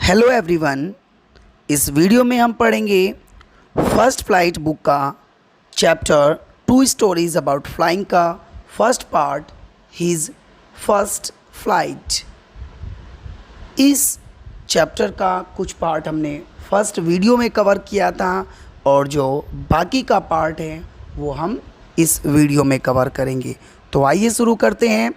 Hello everyone. इस video में हम पढ़ेंगे फर्स्ट फ्लाइट बुक का चैप्टर 2 स्टोरीज अबाउट फ्लाइंग का first part his first flight. इस चैप्टर का कुछ पार्ट हमने फर्स्ट वीडियो में कवर किया था और जो बाकी का पार्ट है वो हम इस वीडियो में कवर करेंगे। तो आइए शुरू करते हैं।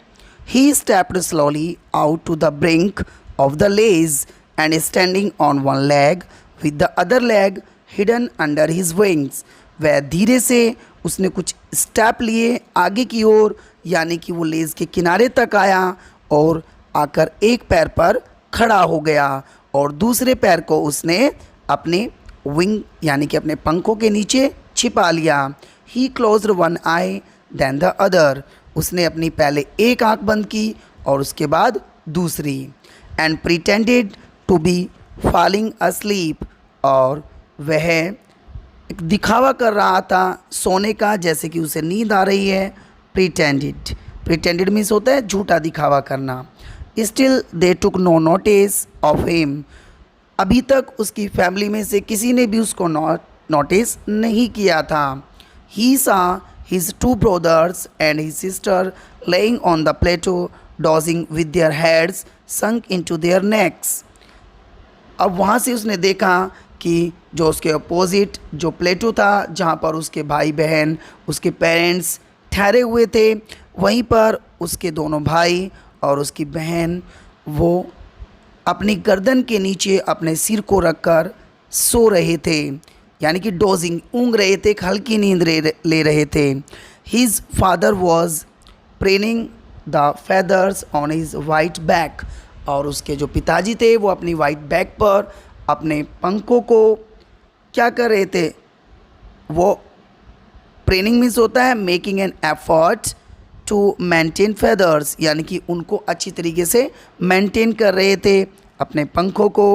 He stepped slowly out to the brink of the lace and standing on one leg with the other leg hidden under his wings। वह धीरे से उसने कुछ स्टेप लिए आगे की ओर, यानी कि वो लेज़ के किनारे तक आया और आकर एक पैर पर खड़ा हो गया और दूसरे पैर को उसने अपने विंग यानी कि अपने पंखों के नीचे छिपा लिया। He closed one eye then the other. उसने अपनी पहले एक आँख बंद की और उसके बाद दूसरी। And pretended to be falling asleep। और वह एक दिखावा कर रहा था सोने का, जैसे कि उसे नींद आ रही है। प्रिटेंडेड मीन्स होता है झूठा दिखावा करना। Still they took no notice of him. अभी तक उसकी फैमिली में से किसी ने भी उसको नोटिस नहीं किया था। He saw his two brothers and his sister lying on the plateau dozing with their heads sunk into their necks. अब वहाँ से उसने देखा कि जो उसके अपोजिट जो प्लेटो था, जहाँ पर उसके भाई बहन उसके पेरेंट्स ठहरे हुए थे, वहीं पर उसके दोनों भाई और उसकी बहन वो अपनी गर्दन के नीचे अपने सिर को रखकर सो रहे थे, यानी कि डोजिंग ऊँग रहे थे, हल्की नींद ले रहे थे। His father was preening the feathers on his white back. और उसके जो पिताजी थे वो अपनी वाइट बैक पर अपने पंखों को क्या कर रहे थे, वो प्रेनिंग मीन्स होता है making an effort to maintain feathers, यानी कि उनको अच्छी तरीके से मेंटेन कर रहे थे अपने पंखों को।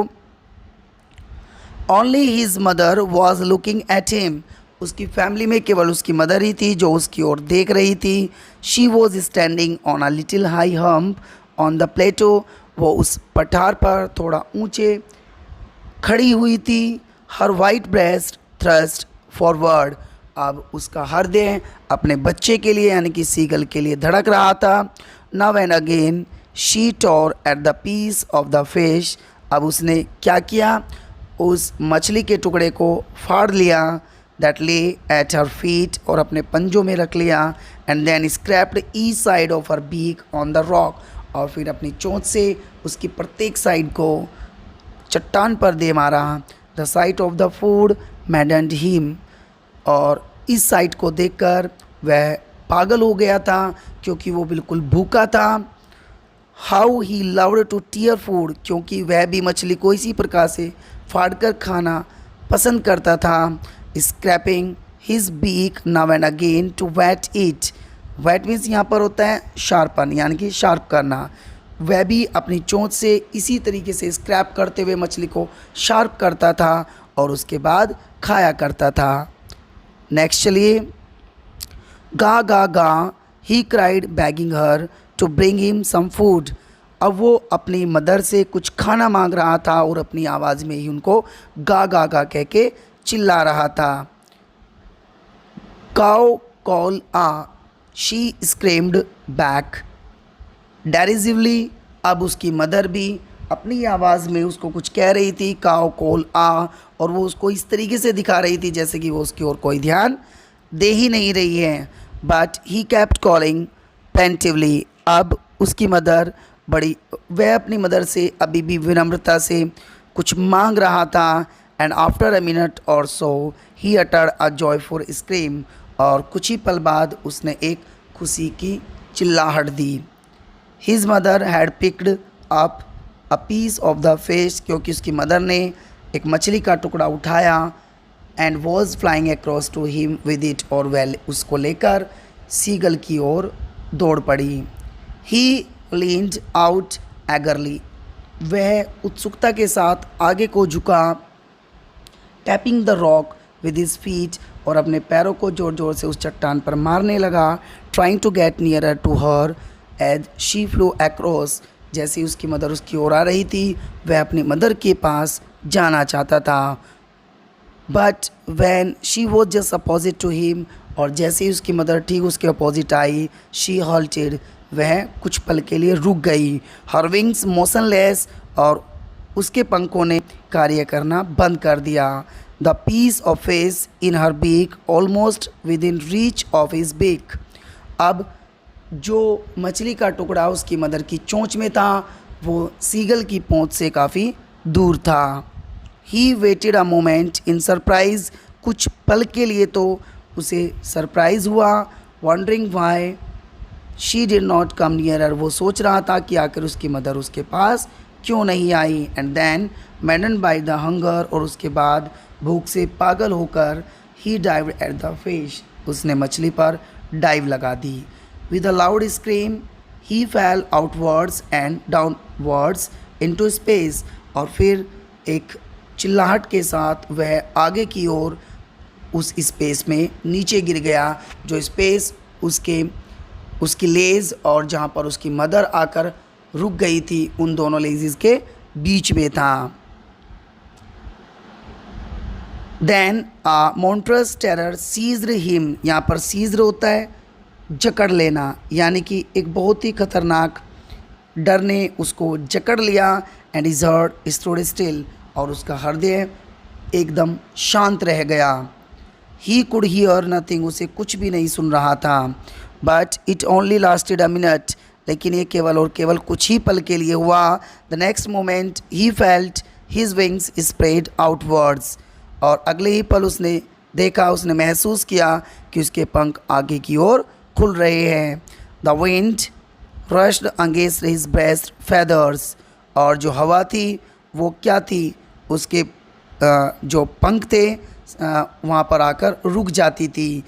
Only his mother was looking at him. उसकी फैमिली में केवल उसकी मदर ही थी जो उसकी ओर देख रही थी। She was standing on a little high hump on the plateau. वो उस पठार पर थोड़ा ऊंचे खड़ी हुई थी। Her white breast thrust forward. अब उसका हृदय अपने बच्चे के लिए यानी कि सीगल के लिए धड़क रहा था। Now and again she tore at the piece of the fish. अब उसने क्या किया, उस मछली के टुकड़े को फाड़ लिया। दैट ले एट हर फीट, और अपने पंजों में रख लिया। And then scraped each side of her beak on the rock. और फिर अपनी चोंच से उसकी प्रत्येक साइड को चट्टान पर दे मारा। The site of the food मैडन्ड him. और इस साइट को देखकर वह पागल हो गया था क्योंकि वो बिल्कुल भूखा था। How he loved to tear food, क्योंकि वह भी मछली को इसी प्रकार से फाड़ कर खाना पसंद करता था। Scraping his beak now and again to whet it. Whet means यहाँ पर होता है शार्पन, यानी कि शार्प करना। वह भी अपनी चोंच से इसी तरीके से स्क्रैप करते हुए मछली को शार्प करता था और उसके बाद खाया करता था। नेक्स्ट चलिए। गा गा गा he cried begging her to bring him some food. अब वो अपनी मदर से कुछ खाना मांग रहा था और अपनी आवाज़ में ही उनको गा गा गा कह के चिल्ला रहा था। काओ कॉल आ, शी स्क्रेम्ड बैक डेरिसिवली। अब उसकी मदर भी अपनी आवाज़ में उसको कुछ कह रही थी, काओ कॉल आ, और वो उसको इस तरीके से दिखा रही थी जैसे कि वो उसकी ओर कोई ध्यान दे ही नहीं रही है। But he kept calling plaintively. अब उसकी मदर वह अपनी मदर से अभी भी विनम्रता से कुछ मांग रहा था। And after a minute or so he uttered a joyful scream. और कुछ ही पल बाद उसने एक खुशी की चिल्लाहट दी। His mother had picked up a piece of the fish, क्योंकि उसकी मदर ने एक मछली का टुकड़ा उठाया। And was flying across to him with it, और वह उसको लेकर सीगल की ओर दौड़ पड़ी। He leaned out eagerly. वह उत्सुकता के साथ आगे को झुका। Tapping the rock with his feet, और अपने पैरों को जोर जोर से उस चट्टान पर मारने लगा। Trying to get nearer to her as she flew across, जैसे ही उसकी मदर उसकी ओर आ रही थी वह अपनी मदर के पास जाना चाहता था। But when she was just opposite to him, और जैसे ही उसकी मदर ठीक उसके अपोजिट आई, शी हॉल्टेड, वह कुछ पल के लिए रुक गई। हर विंग्स मोशनलेस, और उसके पंखों ने कार्य करना बंद कर दिया। The piece of fish in her beak almost within reach of his beak. अब जो मछली का टुकड़ा उसकी मदर की चोंच में था वो सीगल की पहुंच से काफ़ी दूर था। He waited a moment in surprise, कुछ पल के लिए तो उसे सरप्राइज़ हुआ। Wondering why she did not come nearer, वो सोच रहा था कि आखिर उसकी मदर उसके पास क्यों नहीं आई। And then madden by the hunger, और उसके बाद भूख से पागल होकर he dive at the fish, उसने मछली पर डाइव लगा दी। With a loud scream he fell outwards and downwards into space, और फिर एक चिल्लाहट के साथ वह आगे की ओर उस स्पेस में नीचे गिर गया, जो स्पेस उसकी लेज़ और जहाँ पर उसकी मदर आकर रुक गई थी उन दोनों लेज़िस के बीच में था। देन आ मॉन्ट्रस टेरर सीज्ड हिम, यहाँ पर सीज्ड होता है जकड़ लेना, यानी कि एक बहुत ही खतरनाक डर ने उसको जकड़ लिया। And his heart stood still, और उसका हृदय एकदम शांत रह गया। ही कुड हियर नथिंग, उसे कुछ भी नहीं सुन रहा था। But it only lasted a minute, लेकिन ये केवल और केवल कुछ ही पल के लिए हुआ। The next moment he felt his wings spread outwards, और अगले ही पल उसने देखा, उसने महसूस किया कि उसके पंख आगे की ओर खुल रहे हैं। The wind rushed against his breast feathers, और जो हवा थी वो क्या थी, उसके जो पंख थे वहाँ पर आकर रुक जाती थी।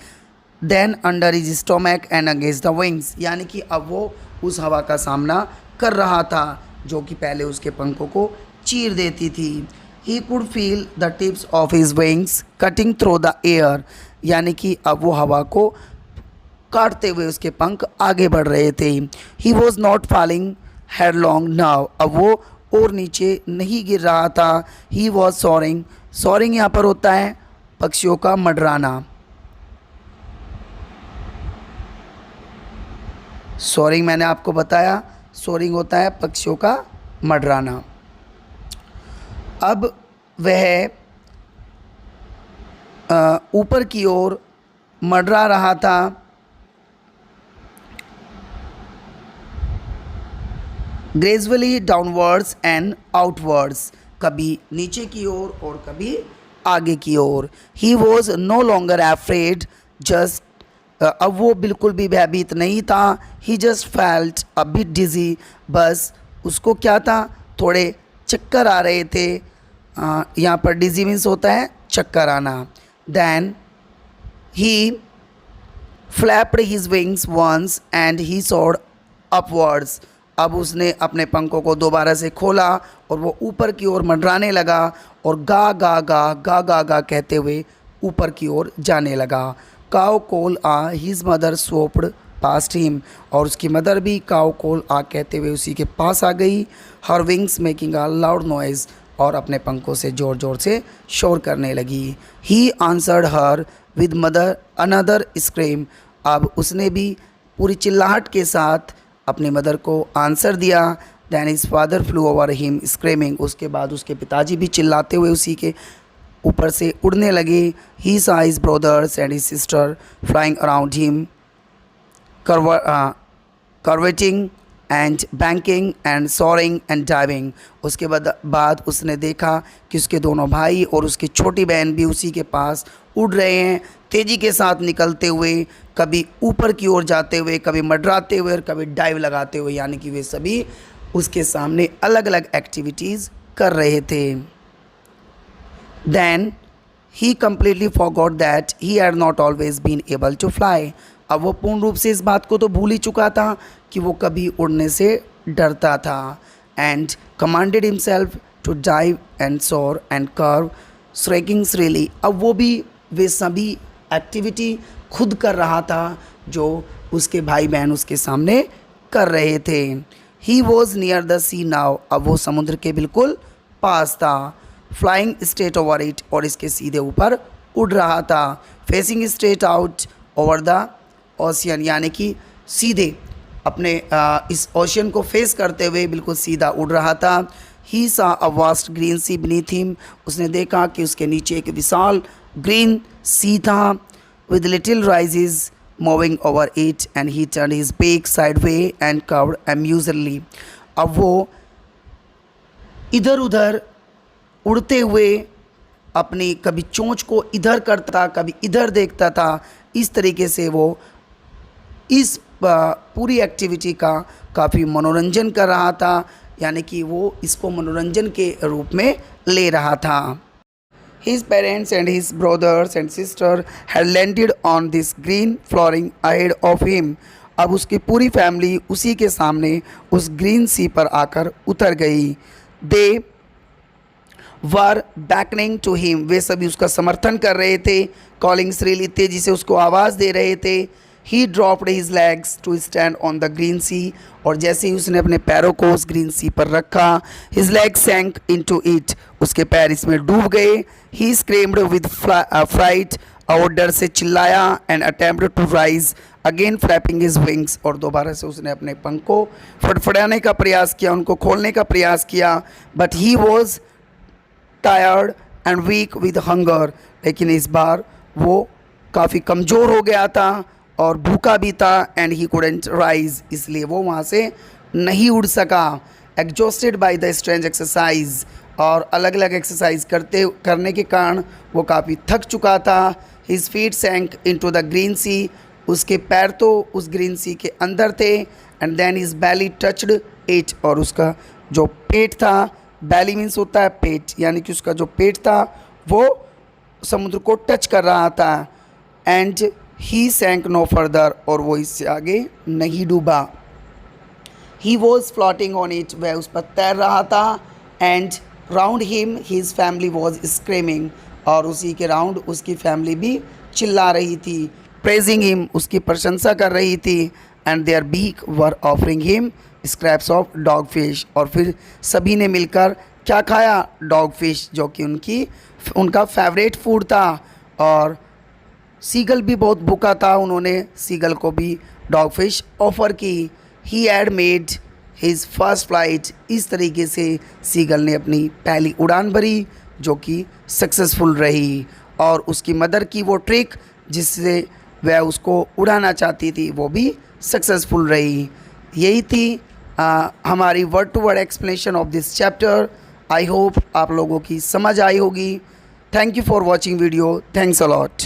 Then under his stomach and against the wings, यानी कि अब वो उस हवा का सामना कर रहा था जो कि पहले उसके पंखों को चीर देती थी। He could feel the tips of his wings cutting through the air, यानी कि अब वो हवा को काटते हुए उसके पंख आगे बढ़ रहे थे। He was not falling headlong now, अब वो और नीचे नहीं गिर रहा था। ही वॉज सोरिंग, सोरिंग यहाँ पर होता है पक्षियों का मंडराना। सोरिंग मैंने आपको बताया, सोरिंग होता है पक्षियों का मंडराना। अब वह ऊपर की ओर मंडरा रहा था। ग्रेजुअली डाउनवर्ड्स एंड आउटवर्ड्स, कभी नीचे की ओर और कभी आगे की ओर। He was no longer afraid, just अब वो बिल्कुल भी भयभीत नहीं था। He just felt a bit dizzy, बस उसको क्या था, थोड़े चक्कर आ रहे थे। यहाँ पर डिजी मीन्स होता है चक्कर आना। Then he flapped his wings once and he soared upwards, अब उसने अपने पंखों को दोबारा से खोला और वो ऊपर की ओर मंडराने लगा और गा गा गा गा गा गा कहते हुए ऊपर की ओर जाने लगा। काओ कोल आ हिज मदर स्वोप्ड पास्ट हिम, और उसकी मदर भी काओ कोल आ कहते हुए उसी के पास आ गई। हर wings making a loud noise, और अपने पंखों से ज़ोर ज़ोर से शोर करने लगी। He answered her with mother another scream, अब उसने भी पूरी चिल्लाहट के साथ अपनी मदर को आंसर दिया। Then his father flew over him screaming, उसके बाद उसके पिताजी भी चिल्लाते हुए उसी के ऊपर से उड़ने लगे। He saw his brothers and his sister flying around him curveting and banking and soaring and diving, उसके बाद उसने देखा कि उसके दोनों भाई और उसकी छोटी बहन भी उसी के पास उड़ रहे हैं, तेज़ी के साथ निकलते हुए, कभी ऊपर की ओर जाते हुए, कभी मंडराते हुए और कभी डाइव लगाते हुए, यानी कि वे सभी उसके सामने अलग अलग एक्टिविटीज़ कर रहे थे। Then he completely forgot that he had not always been able to fly, अब वो पूर्ण रूप से इस बात को तो भूल ही चुका था कि वो कभी उड़ने से डरता था। And commanded himself to dive and soar and curve striking shrilly, अब वो भी वे सभी एक्टिविटी खुद कर रहा था जो उसके भाई बहन उसके सामने कर रहे थे। ही वॉज नियर द सी नाव, अब वो समुद्र के बिल्कुल पास था। फ्लाइंग स्ट्रेट ओवर इट, और इसके सीधे ऊपर उड़ रहा था। Facing straight out over the ocean, यानी कि सीधे अपने इस ओशियन को फेस करते हुए बिल्कुल सीधा उड़ रहा था। He saw a vast green sea beneath him, उसने देखा कि उसके नीचे एक विशाल ग्रीन सी था। With little rises moving over it and he turn his beak sideways and crowed amusedly, अब वो इधर उधर उड़ते हुए अपनी कभी चोंच को इधर करता कभी इधर देखता था। इस तरीके से वो इस पूरी एक्टिविटी का काफ़ी मनोरंजन कर रहा था, यानी कि वो इसको मनोरंजन के रूप में ले रहा था। His parents and his brothers and sister had landed on this green flooring ahead of him. अब उसकी पूरी फैमिली उसी के सामने उस ग्रीन सी पर आकर उतर गई। They were beckoning to him, वे सभी उसका समर्थन कर रहे थे। Calling श्रीली, तेजी से उसको आवाज़ दे रहे थे। He dropped his legs to stand on the green sea, और जैसे ही उसने अपने पैरों को उस ग्रीन सी पर रखा, his legs sank into it, उसके पैर इसमें डूब गए। He screamed with fright, और डर से चिल्लाया। And attempted to rise again flapping his wings, और दोबारा से उसने अपने पंख को फड़फड़ाने का प्रयास किया, उनको खोलने का प्रयास किया। But he was tired and weak with hunger, लेकिन इस बार वो काफ़ी कमज़ोर हो गया था और भूखा भी था। एंड ही couldn't rise, इसलिए वो वहाँ से नहीं उड़ सका। Exhausted by the strange exercise, और अलग अलग एक्सरसाइज करने के कारण वो काफ़ी थक चुका था। His feet sank into the green sea, उसके पैर तो उस ग्रीन सी के अंदर थे। And then his belly touched it, और उसका जो पेट था, बैली मीन्स होता है पेट, यानी कि उसका जो पेट था वो समुद्र को टच कर रहा था। एंड ही सैंक नो फर्दर, और वो इससे आगे नहीं डूबा। He was floating on it, वह उस पर तैर रहा था। And round him his family was screaming, और उसी के राउंड उसकी फैमिली भी चिल्ला रही थी। प्रेजिंग हिम, उसकी प्रशंसा कर रही थी। And their beak were offering him scraps of dogfish, और फिर सभी ने मिलकर क्या खाया? डॉग फिश, जो कि उनका फेवरेट फूड था। और सीगल भी बहुत भूखा था, उन्होंने सीगल को भी डॉग फिश ऑफ़र की। He had made his first flight, इस तरीके से सीगल ने अपनी पहली उड़ान भरी जो कि सक्सेसफुल रही। और उसकी मदर की वो ट्रिक जिससे वह उसको उड़ाना चाहती थी वो भी सक्सेसफुल रही। यही थी हमारी word to word explanation of this chapter. I hope आप लोगों की समझ आई होगी। Thank you for watching video. Thanks a lot.